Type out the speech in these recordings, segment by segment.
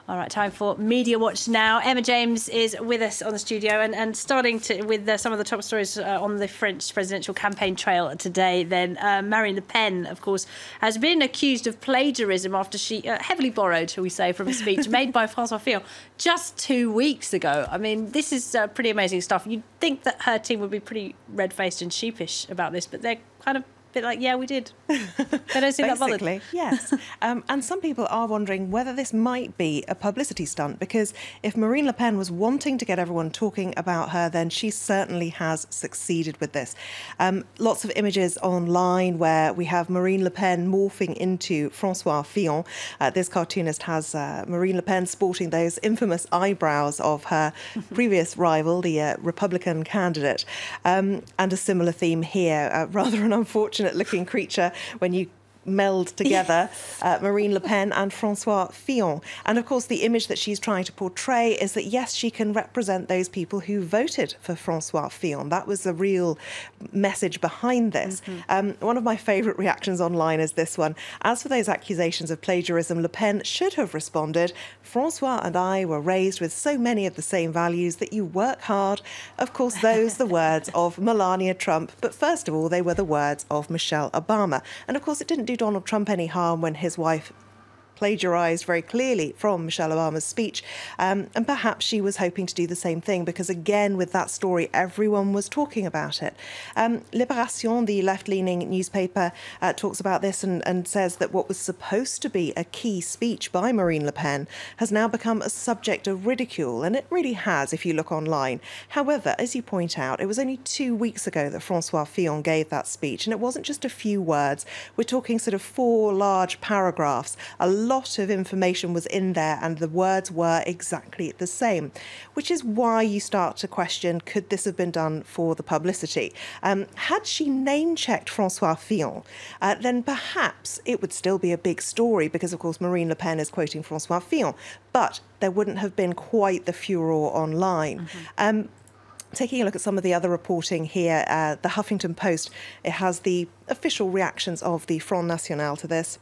All right, time for MediaWatch now. Emma James is with us on the studio and starting with some of the top stories on the French presidential campaign trail today. Then Marine Le Pen, of course, has been accused of plagiarism after she heavily borrowed, shall we say, from a speech made by François Fillon just 2 weeks ago. I mean, this is pretty amazing stuff. You'd think that her team would be pretty red-faced and sheepish about this, but they're kind of bit like, yeah, we did. They don't seem that bothered. Basically, yes. And some people are wondering whether this might be a publicity stunt, because if Marine Le Pen was wanting to get everyone talking about her, then she certainly has succeeded with this. Lots of images online where we have Marine Le Pen morphing into François Fillon. This cartoonist has Marine Le Pen sporting those infamous eyebrows of her previous rival, the Republican candidate. And a similar theme here, rather an unfortunate looking creature when you meld together Marine Le Pen and François Fillon. And of course, the image that she's trying to portray is that, yes, she can represent those people who voted for François Fillon. That was the real message behind this. One of my favourite reactions online is this one. As for those accusations of plagiarism, Le Pen should have responded, François and I were raised with so many of the same values that you work hard. Of course, those the words of Melania Trump, but first of all, they were the words of Michelle Obama. And of course, it didn't do Donald Trump any harm when his wife plagiarised very clearly from Michelle Obama's speech. And perhaps she was hoping to do the same thing, because again, with that story, everyone was talking about it. Libération, the left-leaning newspaper, talks about this and says that what was supposed to be a key speech by Marine Le Pen has now become a subject of ridicule, and it really has if you look online. However, as you point out, it was only 2 weeks ago that François Fillon gave that speech, and it wasn't just a few words. We're talking sort of 4 large paragraphs. A lot of information was in there, and the words were exactly the same, which is why you start to question, could this have been done for the publicity? Had she name-checked François Fillon, then perhaps it would still be a big story, because, of course, Marine Le Pen is quoting François Fillon, but there wouldn't have been quite the furore online. Taking a look at some of the other reporting here, the Huffington Post, it has the official reactions of the Front National to this.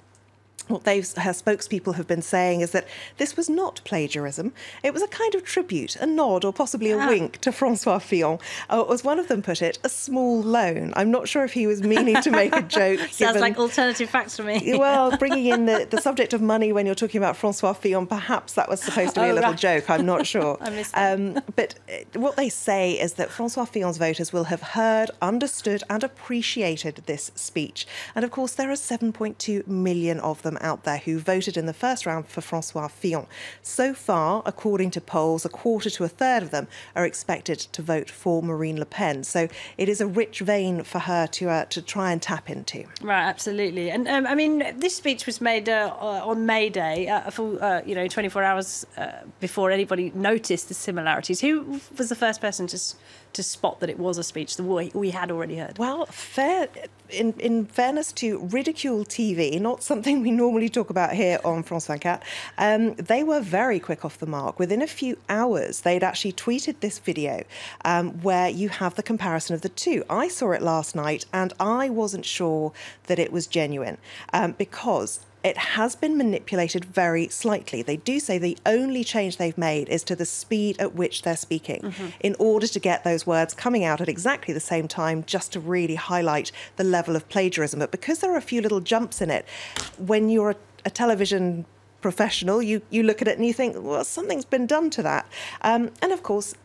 What her spokespeople have been saying is that this was not plagiarism. It was a kind of tribute, a nod, or possibly a wink to François Fillon. As one of them put it, a small loan. I'm not sure if he was meaning to make a joke. Sounds like alternative facts for me. Well, bringing in the subject of money when you're talking about François Fillon, perhaps that was supposed to be a little joke. I'm not sure. I missed that. But what they say is that François Fillon's voters will have heard, understood and appreciated this speech. And of course, there are 7.2 million of them out there who voted in the first round for François Fillon. So far, according to polls, a quarter to a third of them are expected to vote for Marine Le Pen. So it is a rich vein for her to try and tap into. Right, absolutely. And I mean, this speech was made on May Day, a full 24 hours before anybody noticed the similarities. Who was the first person to spot that it was a speech that we had already heard? Well, in fairness to Ridicule TV, not something we normally talk about here on France 24, they were very quick off the mark. Within a few hours, they'd actually tweeted this video where you have the comparison of the two. I saw it last night, and I wasn't sure that it was genuine because it has been manipulated very slightly. They do say the only change they've made is to the speed at which they're speaking in order to get those words coming out at exactly the same time, just to really highlight the level of plagiarism. But because there are a few little jumps in it, when you're a television professional, you look at it and you think, well, something's been done to that. And of course,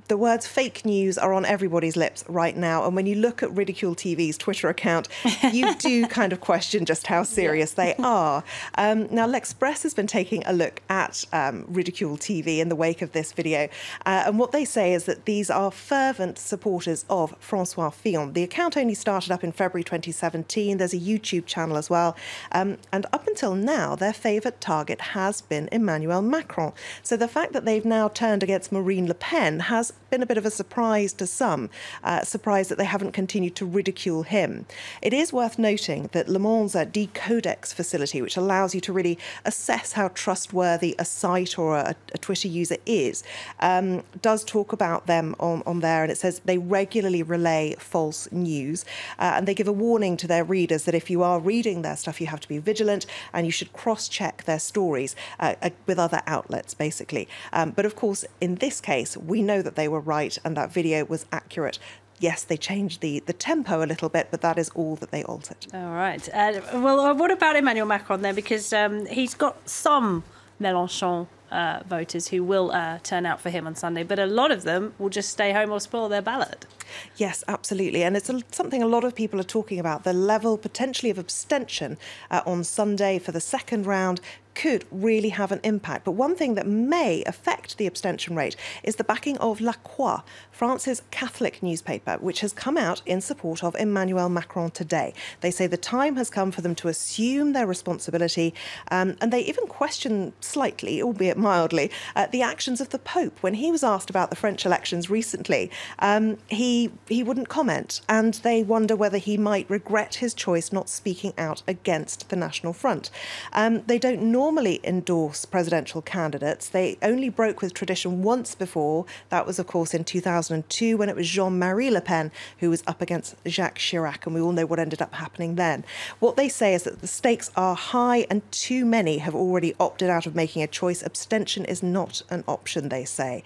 the words fake news are on everybody's lips right now. And when you look at Ridicule TV's Twitter account, you do kind of question just how serious they are. Now, L'Express has been taking a look at Ridicule TV in the wake of this video. And what they say is that these are fervent supporters of François Fillon. The account only started up in February 2017. There's a YouTube channel as well. And up until now, their favourite target has been Emmanuel Macron. So the fact that they've now turned against Marine Le Pen has that's been a bit of a surprise to some, surprise that they haven't continued to ridicule him. It is worth noting that Le Monde's Decodex facility, which allows you to really assess how trustworthy a site or a Twitter user is, does talk about them on there, and it says they regularly relay false news, and they give a warning to their readers that if you are reading their stuff, you have to be vigilant and you should cross-check their stories with other outlets, basically. But of course, in this case, we know that they were right and that video was accurate. Yes, they changed the tempo a little bit, but that is all that they altered. All right. Well, what about Emmanuel Macron then? Because he's got some Mélenchon voters who will turn out for him on Sunday, but a lot of them will just stay home or spoil their ballot. Yes, absolutely. And it's something a lot of people are talking about. The level potentially of abstention on Sunday for the second round could really have an impact. But one thing that may affect the abstention rate is the backing of La Croix, France's Catholic newspaper, which has come out in support of Emmanuel Macron today. They say the time has come for them to assume their responsibility, and they even question slightly, albeit mildly, the actions of the Pope. When he was asked about the French elections recently, he wouldn't comment, and they wonder whether he might regret his choice not speaking out against the National Front. They don't normally endorse presidential candidates. They only broke with tradition once before. That was, of course, in 2002 when it was Jean-Marie Le Pen who was up against Jacques Chirac, and we all know what ended up happening then. What they say is that the stakes are high and too many have already opted out of making a choice. Abstention is not an option, they say.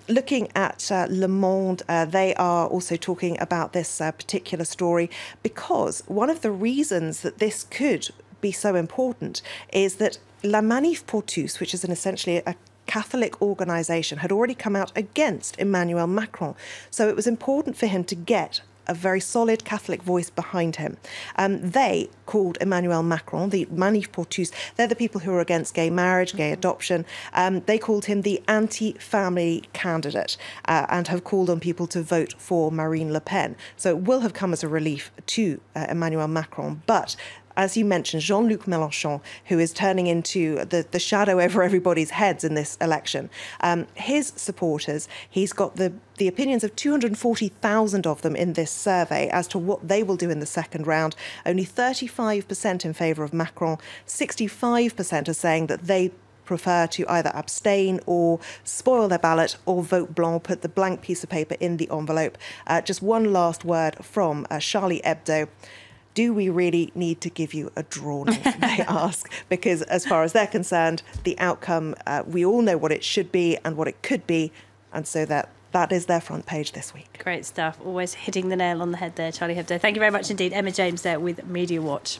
Looking at Le Monde, they are also talking about this particular story because one of the reasons that this could be so important is that La Manif pour tous, which is essentially a Catholic organisation, had already come out against Emmanuel Macron. So it was important for him to get a very solid Catholic voice behind him. They called Emmanuel Macron, the Manif pour tous, they're the people who are against gay marriage, gay adoption. They called him the anti-family candidate and have called on people to vote for Marine Le Pen. So it will have come as a relief to Emmanuel Macron. But as you mentioned, Jean-Luc Mélenchon, who is turning into the shadow over everybody's heads in this election, his supporters, he's got the opinions of 240,000 of them in this survey as to what they will do in the second round. Only 35% in favour of Macron, 65% are saying that they prefer to either abstain or spoil their ballot or vote blanc, put the blank piece of paper in the envelope. Just one last word from Charlie Hebdo. Do we really need to give you a drawing, they ask, because as far as they're concerned, the outcome, we all know what it should be and what it could be, and so that is their front page this week. Great stuff. Always hitting the nail on the head there, Charlie Hebdo. Thank you very much indeed. Emma James there with MediaWatch.